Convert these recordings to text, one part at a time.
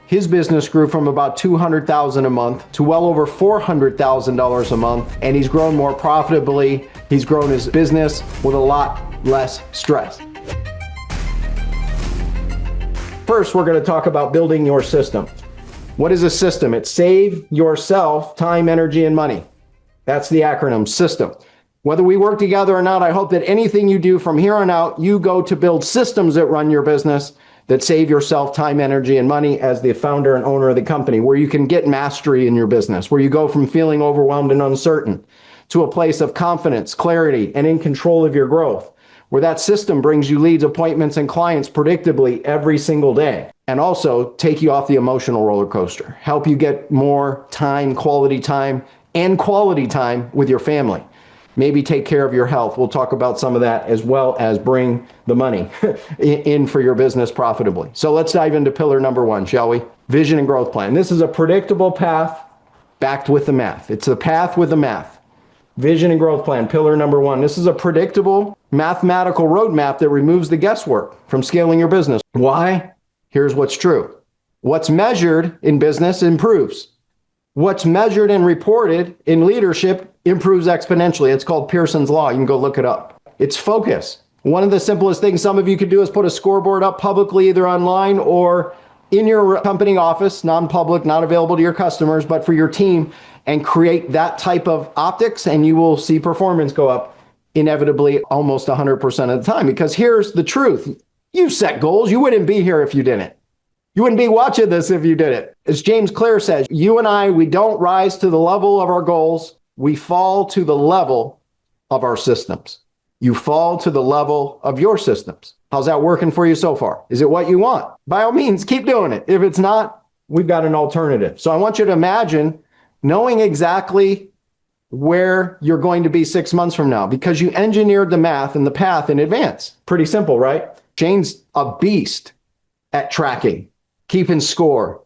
His business grew from about $200,000 a month to well over $400,000 a month, and he's grown more profitably. He's grown his business with a lot less stress. First, we're going to talk about building your system. What is a system? It's save yourself time, energy, and money. That's the acronym, system. Whether we work together or not, I hope that anything you do from here on out, you go to build systems that run your business that save yourself time, energy, and money as the founder and owner of the company, where you can get mastery in your business, where you go from feeling overwhelmed and uncertain to a place of confidence, clarity, and in control of your growth, where that system brings you leads, appointments, and clients predictably every single day, and also take you off the emotional roller coaster, help you get more time, quality time with your family. Maybe take care of your health. We'll talk about some of that, as well as bring the money in for your business profitably. So let's dive into pillar number one, shall we? Vision and growth plan. This is a predictable path backed with the math. It's the path with the math. Vision and growth plan, pillar number one. This is a predictable mathematical roadmap that removes the guesswork from scaling your business. Why? Here's what's true. What's measured in business improves. What's measured and reported in leadership improves exponentially. It's called Pearson's Law. You can go look it up. It's focus. One of the simplest things some of you could do is put a scoreboard up publicly, either online or in your company office, non-public, not available to your customers, but for your team, and create that type of optics, and you will see performance go up inevitably almost 100% of the time. Because here's the truth. You set goals. You wouldn't be here if you didn't. You wouldn't be watching this if you did it. As James Clear says, you and I, we don't rise to the level of our goals. We fall to the level of our systems. You fall to the level of your systems. How's that working for you so far? Is it what you want? By all means, keep doing it. If it's not, we've got an alternative. So I want you to imagine knowing exactly where you're going to be 6 months from now, because you engineered the math and the path in advance. Pretty simple, right? Shane's a beast at tracking, keeping score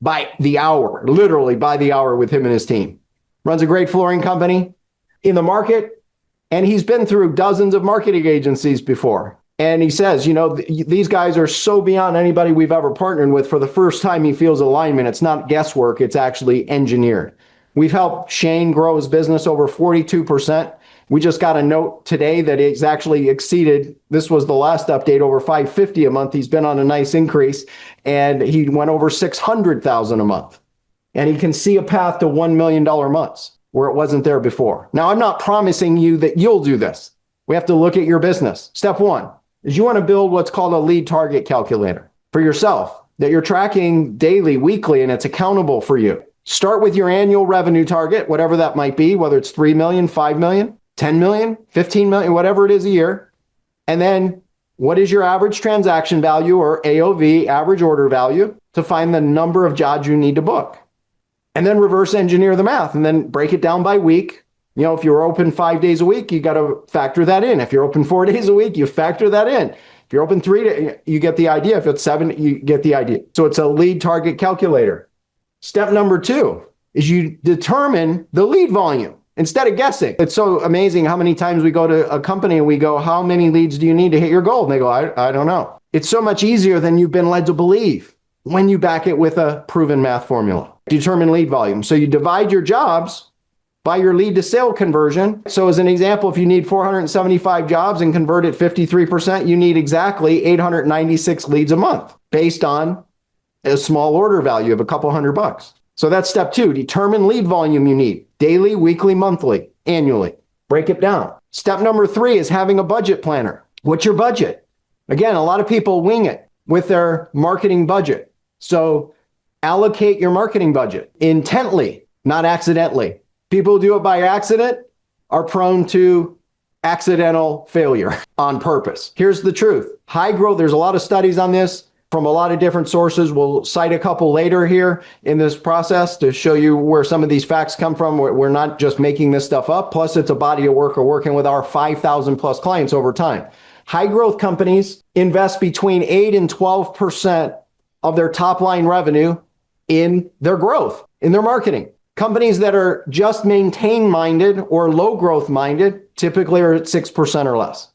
by the hour, literally by the hour with him and his team. Runs a great flooring company in the market, and he's been through dozens of marketing agencies before. And he says, you know, these guys are so beyond anybody we've ever partnered with. For the first time, he feels alignment. It's not guesswork. It's actually engineered. We've helped Shane grow his business over 42%. We just got a note today that it's actually exceeded. This was the last update, over $550 a month. He's been on a nice increase, and he went over $600,000 a month. And he can see a path to $1 million months where it wasn't there before. Now, I'm not promising you that you'll do this. We have to look at your business. Step one is you want to build what's called a lead target calculator for yourself that you're tracking daily, weekly, and it's accountable for you. Start with your annual revenue target, whatever that might be, whether it's 3 million, 5 million, 10 million, 15 million, whatever it is a year. And then what is your average transaction value, or AOV, average order value, to find the number of jobs you need to book. And then reverse engineer the math and then break it down by week. You know, if you're open 5 days a week, you got to factor that in. If you're open 4 days a week, you factor that in. If you're open 3 days, you get the idea. If it's 7, you get the idea. So it's a lead target calculator. Step number 2 is you determine the lead volume instead of guessing. It's so amazing how many times we go to a company and we go, how many leads do you need to hit your goal? And they go, I don't know. It's so much easier than you've been led to believe when you back it with a proven math formula. Determine lead volume. So you divide your jobs by your lead to sale conversion. So as an example, if you need 475 jobs and convert at 53%, you need exactly 896 leads a month based on a small order value of a couple $100. So that's step 2, determine lead volume you need daily, weekly, monthly, annually. Break it down. Step number 3 is having a budget planner. What's your budget? Again, a lot of people wing it with their marketing budget. So allocate your marketing budget intently, not accidentally. People who do it by accident are prone to accidental failure on purpose. Here's the truth. High growth, there's a lot of studies on this from a lot of different sources. We'll cite a couple later here in this process to show you where some of these facts come from. We're not just making this stuff up. Plus, it's a body of work. We're working with our 5,000 plus clients over time. High growth companies invest between 8 and 12% of their top line revenue in their growth, in their marketing. Companies that are just maintain minded or low growth minded typically are at 6% or less.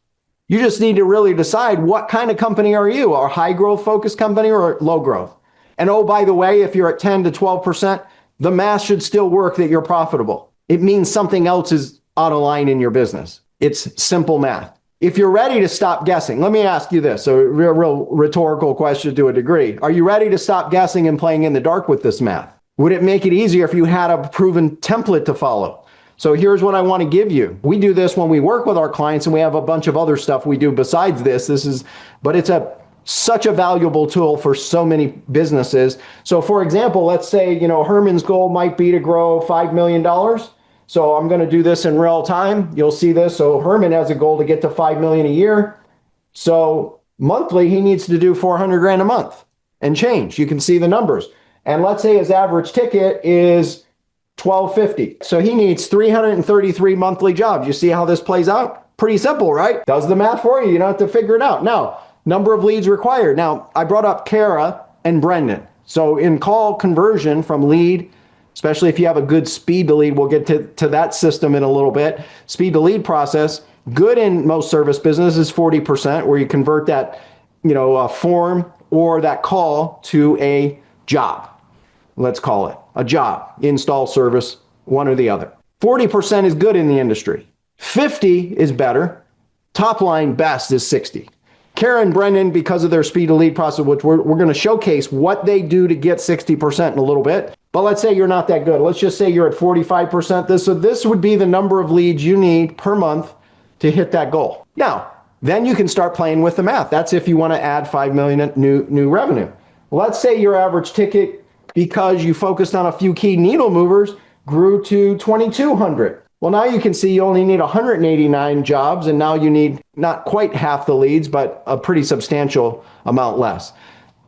You just need to really decide, what kind of company are you? A high growth focused company or low growth? And oh, by the way, if you're at 10 to 12%, the math should still work that you're profitable. It means something else is out of line in your business. It's simple math. If you're ready to stop guessing, let me ask you this, a real rhetorical question to a degree. Are you ready to stop guessing and playing in the dark with this math? Would it make it easier if you had a proven template to follow? So here's what I want to give you. We do this when we work with our clients, and we have a bunch of other stuff we do besides this. But it's such a valuable tool for so many businesses. So for example, let's say, Herman's goal might be to grow $5 million. So I'm going to do this in real time. You'll see this. So Herman has a goal to get to 5 million a year. So monthly, he needs to do 400 grand a month and change. You can see the numbers. And let's say his average ticket is $12.50. So he needs 333 monthly jobs. You see how this plays out? Pretty simple, right? Does the math for you. You don't have to figure it out. Now, number of leads required. Now, I brought up Kara and Brendan. So in call conversion from lead, especially if you have a good speed to lead, we'll get to that system in a little bit. Speed to lead process, good in most service businesses, 40%, where you convert that, a form or that call to a job. Let's call it a job, install, service, one or the other. 40% is good in the industry. 50 is better. Top line best is 60. Kara and Brendan, because of their speed to lead process, which we're going to showcase what they do to get 60% in a little bit. But let's say you're not that good. Let's just say you're at 45%. So this would be the number of leads you need per month to hit that goal. Now, then you can start playing with the math. That's if you want to add 5 million new revenue. Let's say your average ticket, because you focused on a few key needle movers, grew to 2,200. Well, now you can see you only need 189 jobs, and now you need not quite half the leads, but a pretty substantial amount less.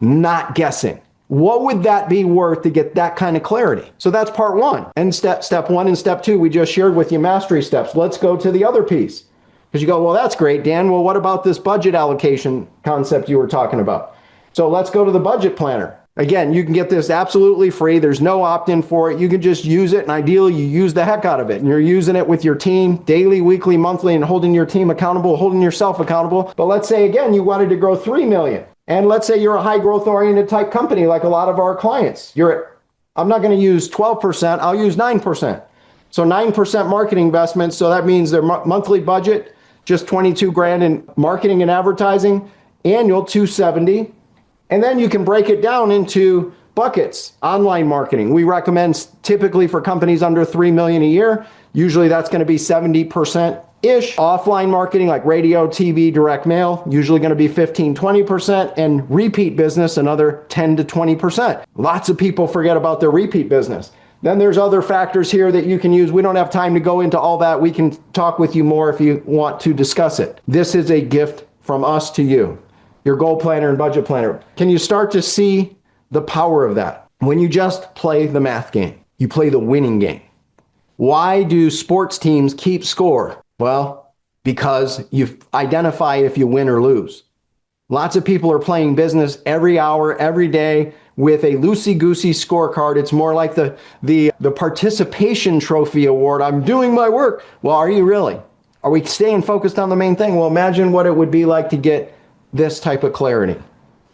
Not guessing. What would that be worth to get that kind of clarity? So that's part one. And step one and step two, we just shared with you mastery steps. Let's go to the other piece. Because you go, well, that's great, Dan. Well, what about this budget allocation concept you were talking about? So let's go to the budget planner. Again, you can get this absolutely free. There's no opt-in for it. You can just use it, and ideally you use the heck out of it. And you're using it with your team daily, weekly, monthly, and holding your team accountable, holding yourself accountable. But let's say, again, you wanted to grow 3 million. And let's say you're a high growth oriented type company like a lot of our clients. I'm not going to use 12%, I'll use 9%. So 9% marketing investment. So that means their monthly budget, just 22 grand in marketing and advertising, annual 270. And then you can break it down into buckets. Online marketing, we recommend typically for companies under 3 million a year. Usually that's going to be 70%-ish. Offline marketing like radio, TV, direct mail, usually going to be 15-20%. And repeat business, another 10 to 20%. Lots of people forget about their repeat business. Then there's other factors here that you can use. We don't have time to go into all that. We can talk with you more if you want to discuss it. This is a gift from us to you, your goal planner and budget planner. Can you start to see the power of that? When you just play the math game, you play the winning game. Why do sports teams keep score? Well, because you identify if you win or lose. Lots of people are playing business every hour, every day with a loosey-goosey scorecard. It's more like the participation trophy award. I'm doing my work. Well, are you really? Are we staying focused on the main thing? Well, imagine what it would be like to get this type of clarity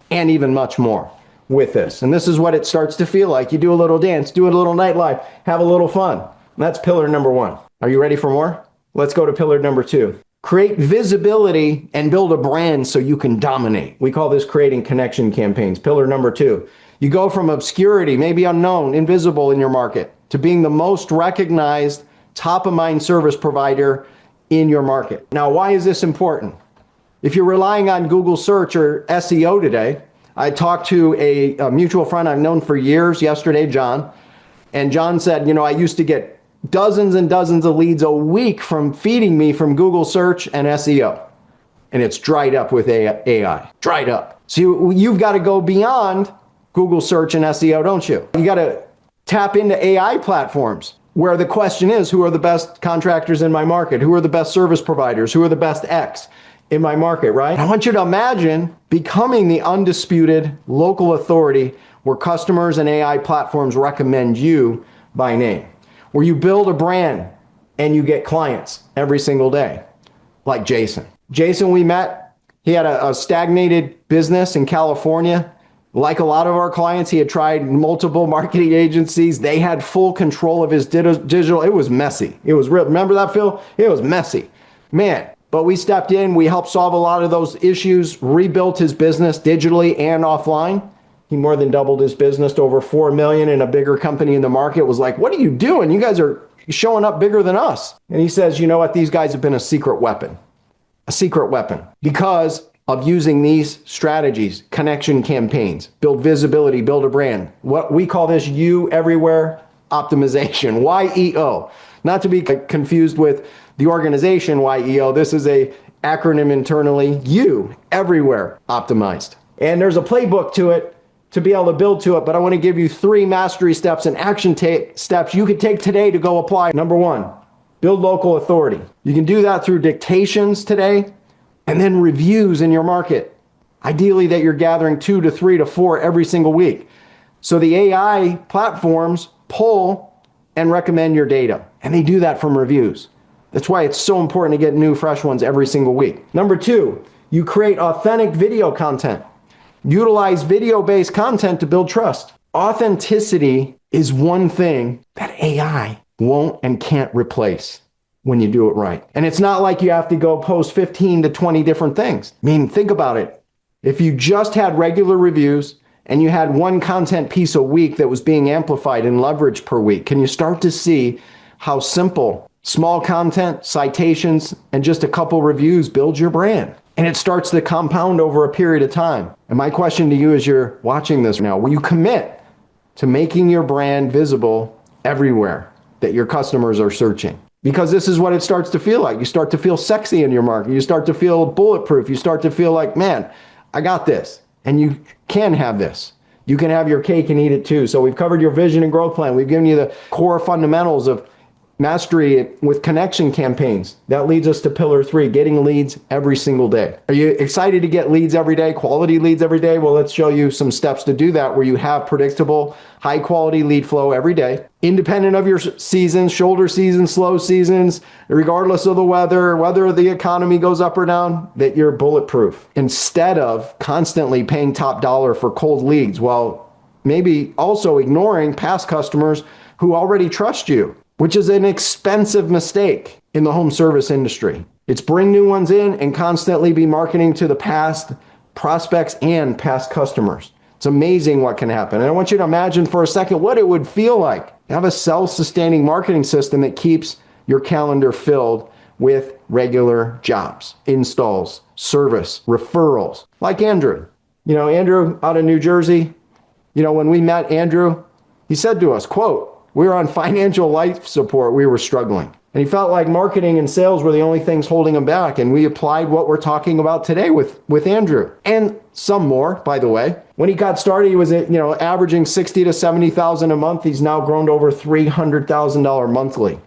and even much more with this. And this is what it starts to feel like. You do a little dance, do a little nightlife, have a little fun. That's pillar number one. Are you ready for more? Let's go to pillar number two. Create visibility and build a brand so you can dominate. We call this creating connection campaigns. Pillar number two. You go from obscurity, maybe unknown, invisible in your market, to being the most recognized, top of mind service provider in your market. Now, why is this important? If you're relying on Google search or SEO today, I talked to a mutual friend I've known for years yesterday, John, and John said, I used to get dozens and dozens of leads a week from feeding me from Google search and SEO. And it's dried up with AI, dried up. So you've got to go beyond Google search and SEO, don't you? You got to tap into AI platforms where the question is, who are the best contractors in my market? Who are the best service providers? Who are the best X in my market, right? I want you to imagine becoming the undisputed local authority where customers and AI platforms recommend you by name, where you build a brand and you get clients every single day, like Jason. Jason, we met, he had a stagnated business in California. Like a lot of our clients, he had tried multiple marketing agencies. They had full control of his digital. It was messy. It was real. Remember that, Phil? It was messy. Man, but we stepped in. We helped solve a lot of those issues, rebuilt his business digitally and offline. He more than doubled his business to over 4 million, and a bigger company in the market was like, what are you doing? You guys are showing up bigger than us. And he says, you know what? These guys have been a secret weapon because of using these strategies, connection campaigns, build visibility, build a brand. What we call this you everywhere optimization, YEO. Not to be confused with the organization YEO. This is a acronym internally, you everywhere optimized. And there's a playbook to it to be able to build to it, but I want to give you 3 mastery steps and action steps you could take today to go apply. Number 1, build local authority. You can do that through dictations today, and then reviews in your market. Ideally that you're gathering 2 to 3 to 4 every single week. So the AI platforms pull and recommend your data, and they do that from reviews. That's why it's so important to get new, fresh ones every single week. Number 2, you create authentic video content. Utilize video-based content to build trust. Authenticity is one thing that AI won't and can't replace when you do it right. And it's not like you have to go post 15 to 20 different things. I mean, think about it. If you just had regular reviews and you had one content piece a week that was being amplified and leveraged per week, can you start to see how simple small content, citations, and just a couple reviews build your brand? And it starts to compound over a period of time. And my question to you as you're watching this now, will you commit to making your brand visible everywhere that your customers are searching? Because this is what it starts to feel like. You start to feel sexy in your market. You start to feel bulletproof. You start to feel like, man, I got this. And you can have this. You can have your cake and eat it too. So we've covered your vision and growth plan. We've given you the core fundamentals of mastery with connection campaigns. That leads us to pillar 3, getting leads every single day. Are you excited to get leads every day, quality leads every day? Well, let's show you some steps to do that where you have predictable, high quality lead flow every day, independent of your seasons, shoulder seasons, slow seasons, regardless of the weather, whether the economy goes up or down, that you're bulletproof. Instead of constantly paying top dollar for cold leads, while maybe also ignoring past customers who already trust you, which is an expensive mistake in the home service industry. It's bring new ones in and constantly be marketing to the past prospects and past customers. It's amazing what can happen. And I want you to imagine for a second what it would feel like to have a self-sustaining marketing system that keeps your calendar filled with regular jobs, installs, service, referrals, like Andrew. You know, Andrew out of New Jersey, when we met Andrew, he said to us, quote, "We were on financial life support. We were struggling." And he felt like marketing and sales were the only things holding him back. And we applied what we're talking about today with Andrew, and some more, by the way. When he got started, he was averaging 60 to 70,000 a month. He's now grown to over $300,000 monthly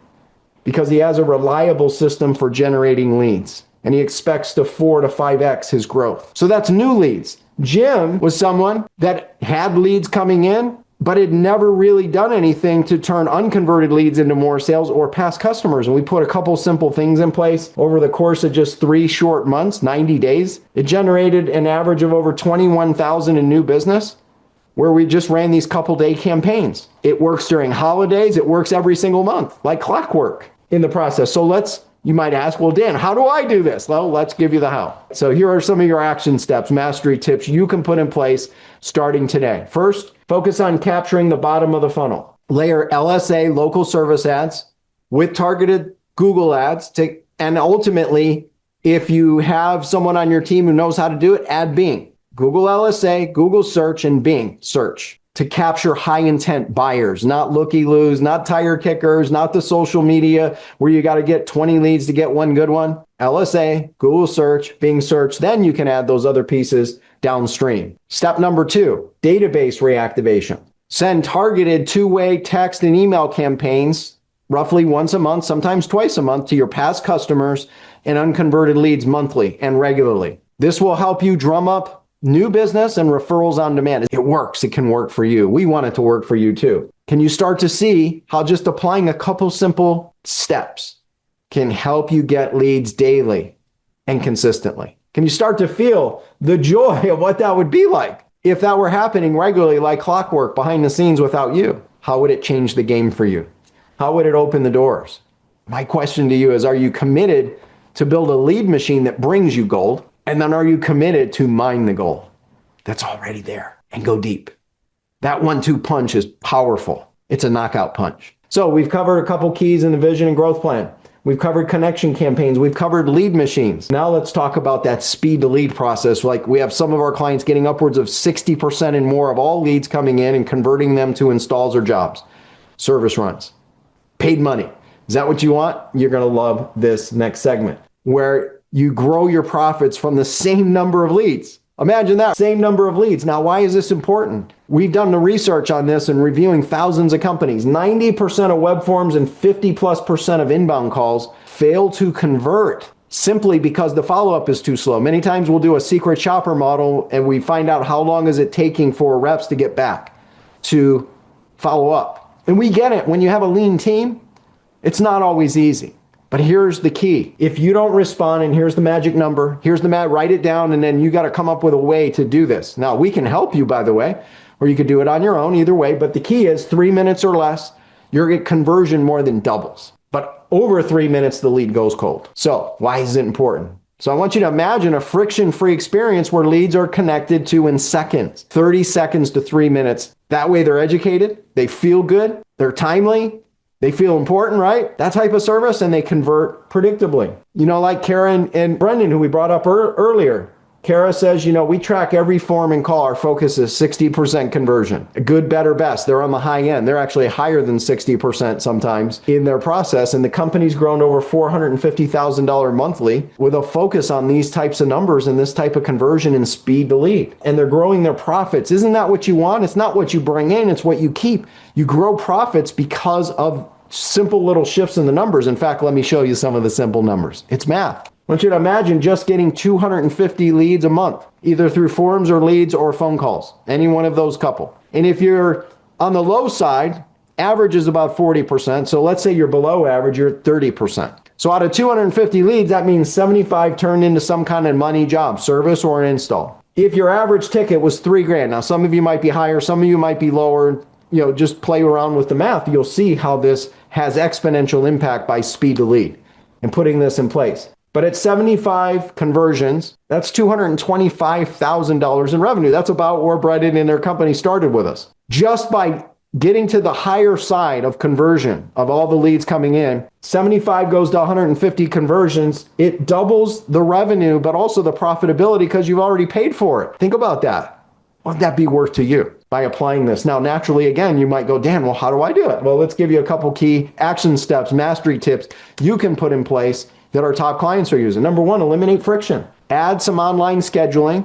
because he has a reliable system for generating leads. And he expects to 4 to 5x his growth. So that's new leads. Jim was someone that had leads coming in, but had never really done anything to turn unconverted leads into more sales or past customers. And we put a couple simple things in place over the course of just 3 short months, 90 days. It generated an average of over 21,000 in new business, where we just ran these couple day campaigns. It works during holidays. It works every single month, like clockwork in the process. So you might ask, well, Dan, how do I do this? Well, let's give you the how. So here are some of your action steps, mastery tips you can put in place starting today. First, focus on capturing the bottom of the funnel. Layer LSA local service ads with targeted Google ads and ultimately, if you have someone on your team who knows how to do it, add Bing. Google LSA, Google search, and Bing search to capture high intent buyers, not looky-loos, not tire kickers, not the social media where you got to get 20 leads to get one good one. LSA, Google search, Bing search, then you can add those other pieces downstream. Step number 2, database reactivation. Send targeted 2-way text and email campaigns roughly once a month, sometimes twice a month, to your past customers and unconverted leads monthly and regularly. This will help you drum up new business and referrals on demand. It works. It can work for you. We want it to work for you too. Can you start to see how just applying a couple simple steps can help you get leads daily and consistently? Can you start to feel the joy of what that would be like If that were happening regularly like clockwork behind the scenes without you, how would it change the game for you? How would it open the doors? My question to you is, are you committed to build a lead machine that brings you gold? And then are you committed to mine the gold that's already there and go deep? That 1-2 punch is powerful. It's a knockout punch. So we've covered a couple keys in the vision and growth plan. We've covered connection campaigns. We've covered lead machines. Now let's talk about that speed to lead process. Like we have some of our clients getting upwards of 60% and more of all leads coming in and converting them to installs or jobs, service runs, paid money. Is that what you want? You're going to love this next segment where you grow your profits from the same number of leads. Imagine that, same number of leads. Now, why is this important? We've done the research on this and reviewing thousands of companies. 90% of web forms and 50+% of inbound calls fail to convert simply because the follow-up is too slow. Many times we'll do a secret shopper model and we find out how long is it taking for reps to get back to follow up. And we get it. When you have a lean team, it's not always easy. But here's the key. If you don't respond, and here's the magic number, write it down, and then you got to come up with a way to do this. Now, we can help you, by the way, or you could do it on your own, either way. But the key is 3 minutes or less, your conversion more than doubles. But over 3 minutes, the lead goes cold. So why is it important? So I want you to imagine a friction-free experience where leads are connected to in seconds, 30 seconds to 3 minutes. That way they're educated, they feel good, they're timely, they feel important, right? That type of service, and they convert predictably. You know, like Kara and Brendan, who we brought up earlier. Kara says, we track every form and call. Our focus is 60% conversion. Good, better, best. They're on the high end. They're actually higher than 60% sometimes in their process. And the company's grown over $450,000 monthly with a focus on these types of numbers and this type of conversion and speed to lead. And they're growing their profits. Isn't that what you want? It's not what you bring in, it's what you keep. You grow profits because of simple little shifts in the numbers. In fact, let me show you some of the simple numbers. It's math. I want you to imagine just getting 250 leads a month, either through forums or leads or phone calls, any one of those couple. And if you're on the low side, average is about 40%. So let's say you're below average, you're at 30%. So out of 250 leads, that means 75 turned into some kind of money job, service or an install. If your average ticket was $3,000, now some of you might be higher, some of you might be lower, just play around with the math. You'll see how this has exponential impact by speed to lead and putting this in place. But at 75 conversions, that's $225,000 in revenue. That's about where Brendan and their company started with us. Just by getting to the higher side of conversion of all the leads coming in, 75 goes to 150 conversions. It doubles the revenue, but also the profitability because you've already paid for it. Think about that. What would that be worth to you by applying this? Now, naturally, again, you might go, Dan, well, how do I do it? Well, let's give you a couple key action steps, mastery tips you can put in place that our top clients are using. Number one, eliminate friction. Add some online scheduling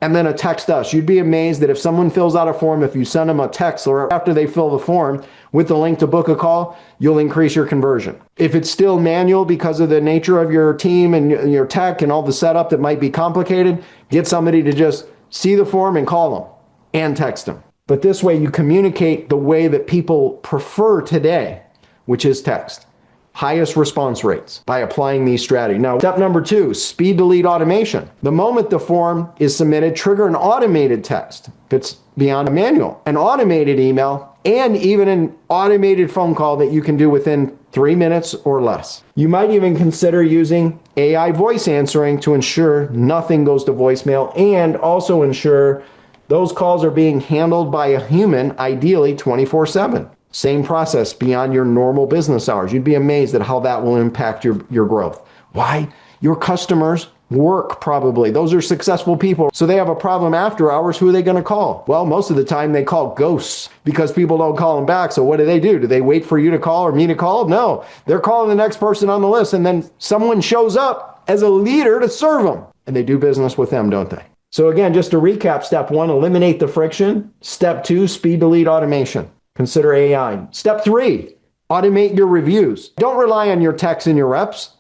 and then a text us. You'd be amazed that if someone fills out a form, if you send them a text or after they fill the form with the link to book a call, you'll increase your conversion. If it's still manual because of the nature of your team and your tech and all the setup that might be complicated, get somebody to just see the form and call them and text them. But this way you communicate the way that people prefer today, which is text. Highest response rates by applying these strategies. Now, step number 2, speed to lead automation. The moment the form is submitted, trigger an automated text. If it's beyond a manual, an automated email, and even an automated phone call that you can do within 3 minutes or less. You might even consider using AI voice answering to ensure nothing goes to voicemail and also ensure those calls are being handled by a human, ideally 24/7. Same process beyond your normal business hours. You'd be amazed at how that will impact your growth. Why? Your customers work probably. Those are successful people. So they have a problem after hours. Who are they going to call? Well, most of the time they call ghosts because people don't call them back. So what do? Do they wait for you to call or me to call? No, they're calling the next person on the list. And then someone shows up as a leader to serve them. And they do business with them, don't they? So again, just to recap, step 1, eliminate the friction. Step 2, speed to lead automation. Consider AI. Step 3, automate your reviews. Don't rely on your techs and your reps.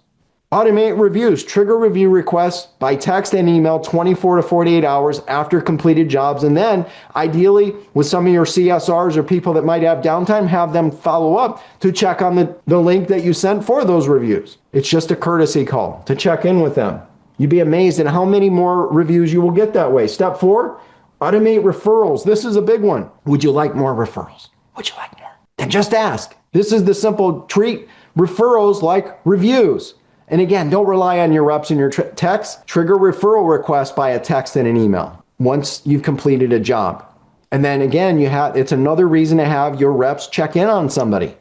Automate reviews. Trigger review requests by text and email 24 to 48 hours after completed jobs. And then ideally with some of your CSRs or people that might have downtime, have them follow up to check on the link that you sent for those reviews. It's just a courtesy call to check in with them. You'd be amazed at how many more reviews you will get that way. Step 4, Automate referrals. This is a big one. Would you like more referrals? Would you like more? Then just ask. This is the simple treat referrals like reviews. And again, don't rely on your reps and your texts. Trigger referral requests by a text and an email once you've completed a job. And then again, it's another reason to have your reps check in on somebody.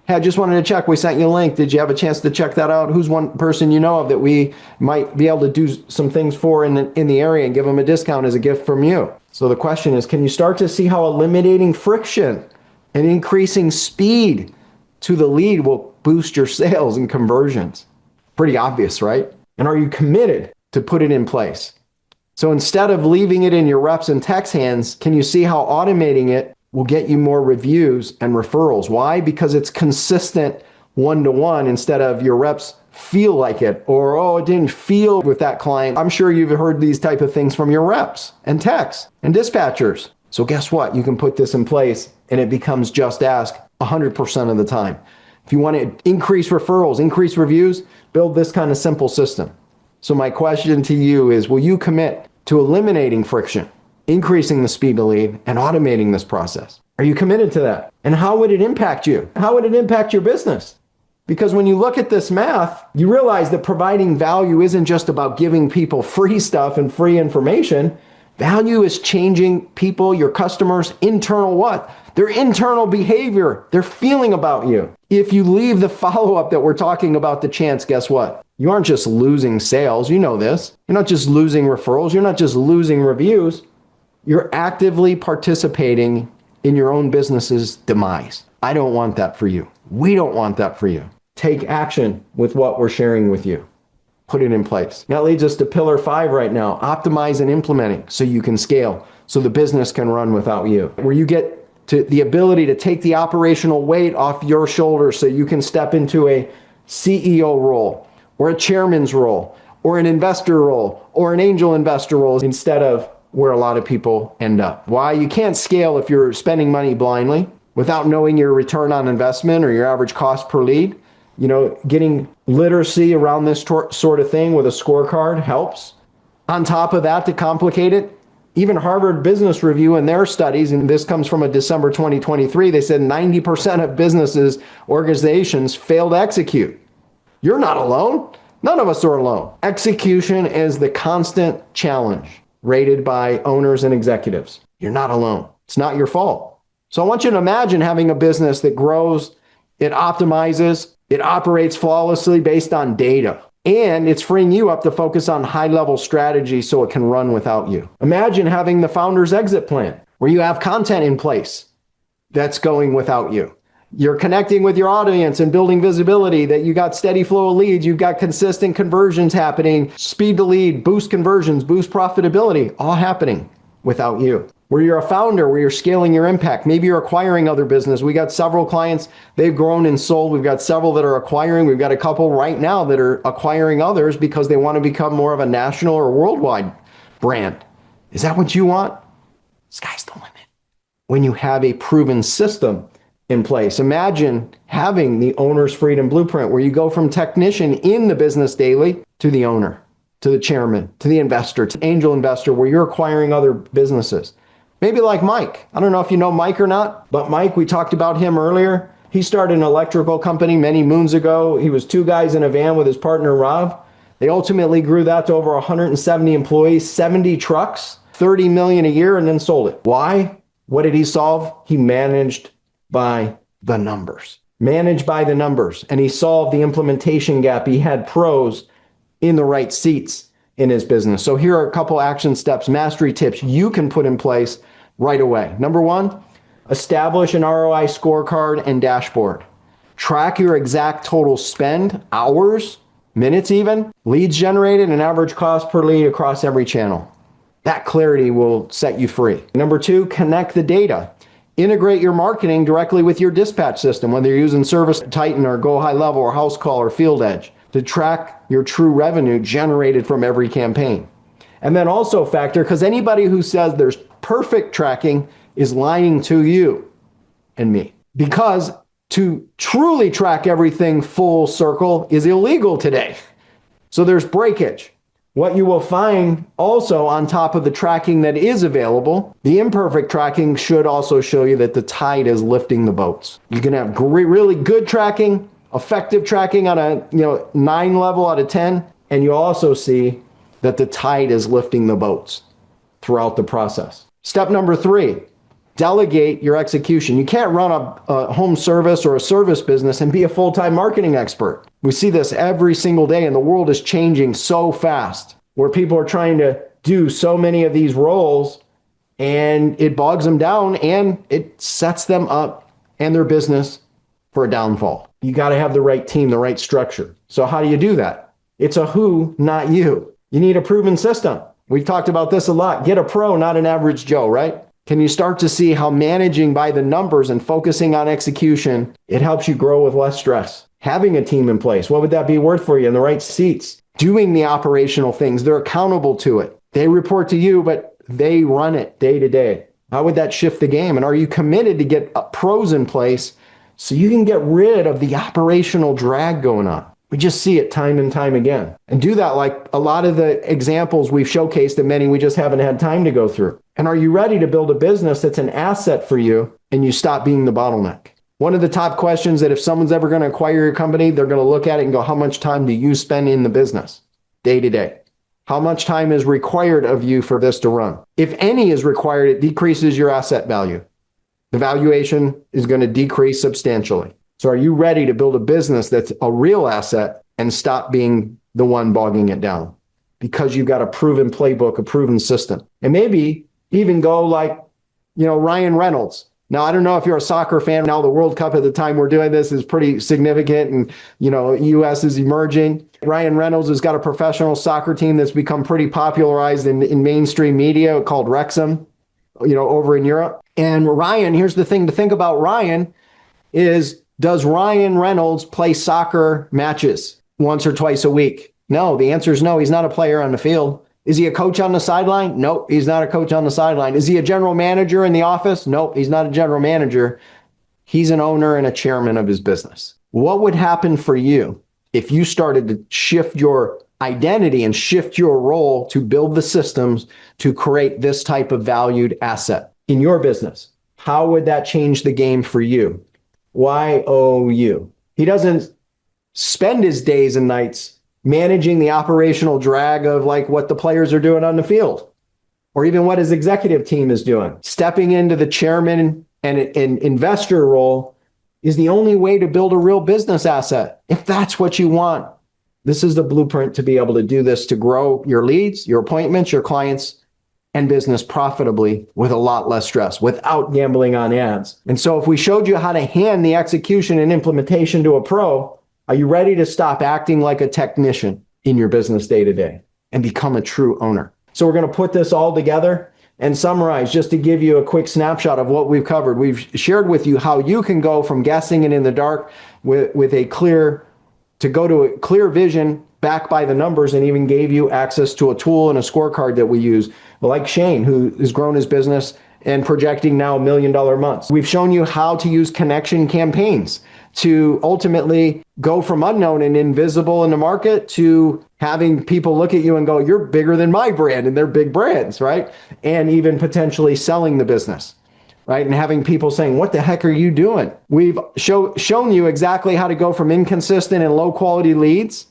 Hey, I just wanted to check. We sent you a link. Did you have a chance to check that out? Who's one person you know of that we might be able to do some things for in the area and give them a discount as a gift from you? So the question is, can you start to see how eliminating friction and increasing speed to the lead will boost your sales and conversions? Pretty obvious, right? And are you committed to put it in place? So instead of leaving it in your reps and techs' hands, can you see how automating it will get you more reviews and referrals? Why? Because it's consistent one-to-one instead of your reps feel like it or, oh, it didn't feel with that client. I'm sure you've heard these type of things from your reps and techs and dispatchers. So guess what? You can put this in place and it becomes just ask 100% of the time. If you want to increase referrals, increase reviews, build this kind of simple system. So my question to you is, will you commit to eliminating friction, increasing the speed to lead, and automating this process? Are you committed to that? And how would it impact you? How would it impact your business? Because when you look at this math, you realize that providing value isn't just about giving people free stuff and free information. Value is changing people, your customers' internal what? Their internal behavior, their feeling about you. If you leave the follow-up that we're talking about to chance, guess what? You aren't just losing sales. You know this. You're not just losing referrals. You're not just losing reviews. You're actively participating in your own business's demise. I don't want that for you. We don't want that for you. Take action with what we're sharing with you. Put it in place. That leads us to pillar 5 right now. Optimize and implementing so you can scale, so the business can run without you. Where you get to the ability to take the operational weight off your shoulders so you can step into a CEO role or a chairman's role or an investor role or an angel investor role instead of where a lot of people end up. Why? You can't scale if you're spending money blindly without knowing your return on investment or your average cost per lead. Getting literacy around this sort of thing with a scorecard helps. On top of that, to complicate it, even Harvard Business Review in their studies, and this comes from a December 2023, they said 90% of businesses, organizations fail to execute. You're not alone. None of us are alone. Execution is the constant challenge rated by owners and executives. You're not alone. It's not your fault. So I want you to imagine having a business that grows, it optimizes, it operates flawlessly based on data, and it's freeing you up to focus on high-level strategy so it can run without you. Imagine having the founder's exit plan where you have content in place that's going without you. You're connecting with your audience and building visibility, that you got steady flow of leads, you've got consistent conversions happening, speed to lead, boost conversions, boost profitability, all happening without you. Where you're a founder, where you're scaling your impact. Maybe you're acquiring other business. We got several clients, they've grown and sold. We've got several that are acquiring. We've got a couple right now that are acquiring others because they want to become more of a national or worldwide brand. Is that what you want? Sky's the limit. When you have a proven system in place. Imagine having the owner's freedom blueprint where you go from technician in the business daily to the owner, to the chairman, to the investor, to angel investor, where you're acquiring other businesses. Maybe like Mike. I don't know if you know Mike or not, but Mike, we talked about him earlier. He started an electrical company many moons ago. He was 2 guys in a van with his partner, Rob. They ultimately grew that to over 170 employees, 70 trucks, 30 million a year, and then sold it. Why? What did he solve? He managed by the numbers. Managed by the numbers. And he solved the implementation gap. He had pros in the right seats in his business. So here are a couple action steps, mastery tips you can put in place right away. Number 1, establish an ROI scorecard and dashboard. Track your exact total spend, hours, minutes even, leads generated, and average cost per lead across every channel. That clarity will set you free. Number 2, connect the data. Integrate your marketing directly with your dispatch system, whether you're using Service Titan or Go High Level or House Call or Field Edge, to track your true revenue generated from every campaign. And then also factor, because anybody who says there's perfect tracking is lying to you and me. Because to truly track everything full circle is illegal today. So there's breakage. What you will find also on top of the tracking that is available, the imperfect tracking should also show you that the tide is lifting the boats. You can have really good tracking, effective tracking on a 9 level out of 10, and you also see that the tide is lifting the boats throughout the process. Step number 3, delegate your execution. You can't run a home service or a service business and be a full-time marketing expert. We see this every single day, and the world is changing so fast, where people are trying to do so many of these roles, and it bogs them down and it sets them up and their business for a downfall. You got to have the right team, the right structure. So how do you do that? It's a who, not you. You need a proven system. We've talked about this a lot. Get a pro, not an average Joe, right? Can you start to see how managing by the numbers and focusing on execution, it helps you grow with less stress? Having a team in place, what would that be worth for you in the right seats? Doing the operational things, they're accountable to it. They report to you, but they run it day to day. How would that shift the game? And are you committed to get pros in place so you can get rid of the operational drag going on? We just see it time and time again. And do that like a lot of the examples we've showcased, and many we just haven't had time to go through. And are you ready to build a business that's an asset for you and you stop being the bottleneck? One of the top questions that if someone's ever going to acquire your company, they're going to look at it and go, how much time do you spend in the business day to day? How much time is required of you for this to run? If any is required, it decreases your asset value. The valuation is going to decrease substantially. So are you ready to build a business that's a real asset and stop being the one bogging it down? Because you've got a proven playbook, a proven system. And maybe even go like, Ryan Reynolds. Now, I don't know if you're a soccer fan. Now, the World Cup at the time we're doing this is pretty significant, and, U.S. is emerging. Ryan Reynolds has got a professional soccer team that's become pretty popularized in mainstream media called Wrexham, over in Europe. And Ryan, here's the thing to think about Ryan is, does Ryan Reynolds play soccer matches once or twice a week? No, the answer is no. He's not a player on the field. Is he a coach on the sideline? Nope, he's not a coach on the sideline. Is he a general manager in the office? Nope, he's not a general manager. He's an owner and a chairman of his business. What would happen for you if you started to shift your identity and shift your role to build the systems to create this type of valued asset in your business? How would that change the game for you? YOU. He doesn't spend his days and nights managing the operational drag of like what the players are doing on the field, or even what his executive team is doing. Stepping into the chairman and an investor role is the only way to build a real business asset. If that's what you want, this is the blueprint to be able to do this, to grow your leads, your appointments, your clients, and business profitably with a lot less stress without gambling on ads. And so if we showed you how to hand the execution and implementation to a pro, are you ready to stop acting like a technician in your business day to day and become a true owner? So we're going to put this all together and summarize just to give you a quick snapshot of what we've covered. We've shared with you how you can go from guessing and in the dark with a clear vision backed by the numbers, and even gave you access to a tool and a scorecard that we use, like Shane, who has grown his business and projecting now $1 million months. We've shown you how to use connection campaigns to ultimately go from unknown and invisible in the market to having people look at you and go, you're bigger than my brand, and they're big brands, right? And even potentially selling the business, right? And having people saying, what the heck are you doing? We've shown you exactly how to go from inconsistent and low quality leads,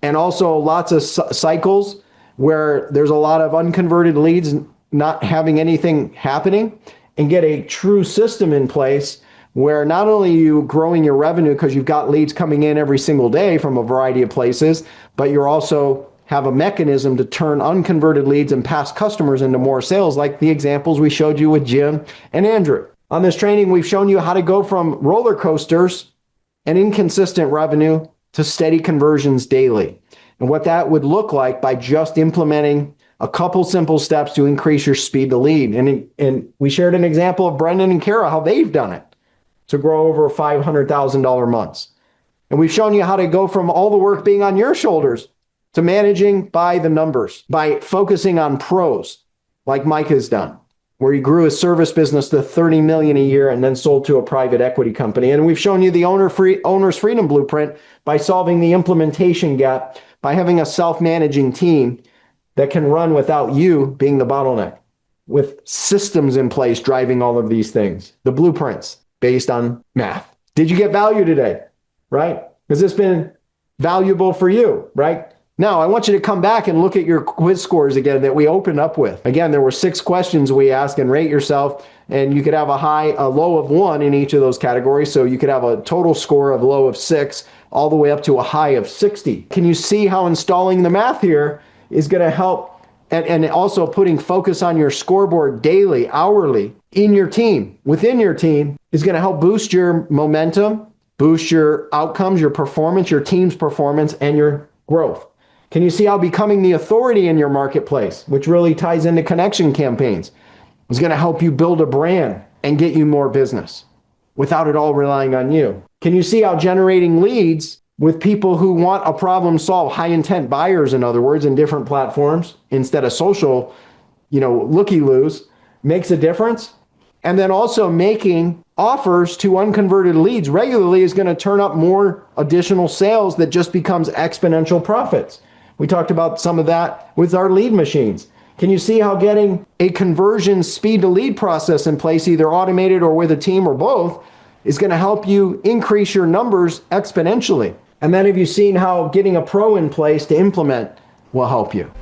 and also lots of cycles where there's a lot of unconverted leads not having anything happening, and get a true system in place where not only are you growing your revenue because you've got leads coming in every single day from a variety of places, but you're also have a mechanism to turn unconverted leads and past customers into more sales, like the examples we showed you with Jim and Andrew. On this training, we've shown you how to go from roller coasters and inconsistent revenue to steady conversions daily, and what that would look like by just implementing a couple simple steps to increase your speed to lead. And we shared an example of Brendan and Kara, how they've done it to grow over $500,000 months. And we've shown you how to go from all the work being on your shoulders to managing by the numbers, by focusing on pros, like Mike has done, where he grew his service business to $30 million a year and then sold to a private equity company. And we've shown you the owner's freedom blueprint by solving the implementation gap, by having a self-managing team that can run without you being the bottleneck, with systems in place driving all of these things, the blueprints based on math. Did you get value today? Right? Has this been valuable for you? Right? Now, I want you to come back and look at your quiz scores again that we opened up with. Again, there were 6 questions we asked, and rate yourself, and you could have a low of 1 in each of those categories. So you could have a total score of low of 6 all the way up to a high of 60. Can you see how installing the math here is going to help, and also putting focus on your scoreboard daily, hourly, in your team, within your team, is going to help boost your momentum, boost your outcomes, your performance, your team's performance, and your growth. Can you see how becoming the authority in your marketplace, which really ties into connection campaigns, is going to help you build a brand and get you more business without it all relying on you? Can you see how generating leads with people who want a problem solved, high intent buyers, in other words, in different platforms instead of social, looky-loos, makes a difference? And then also making offers to unconverted leads regularly is going to turn up more additional sales that just becomes exponential profits. We talked about some of that with our lead machines. Can you see how getting a conversion speed to lead process in place, either automated or with a team or both, is going to help you increase your numbers exponentially? And then have you seen how getting a pro in place to implement will help you?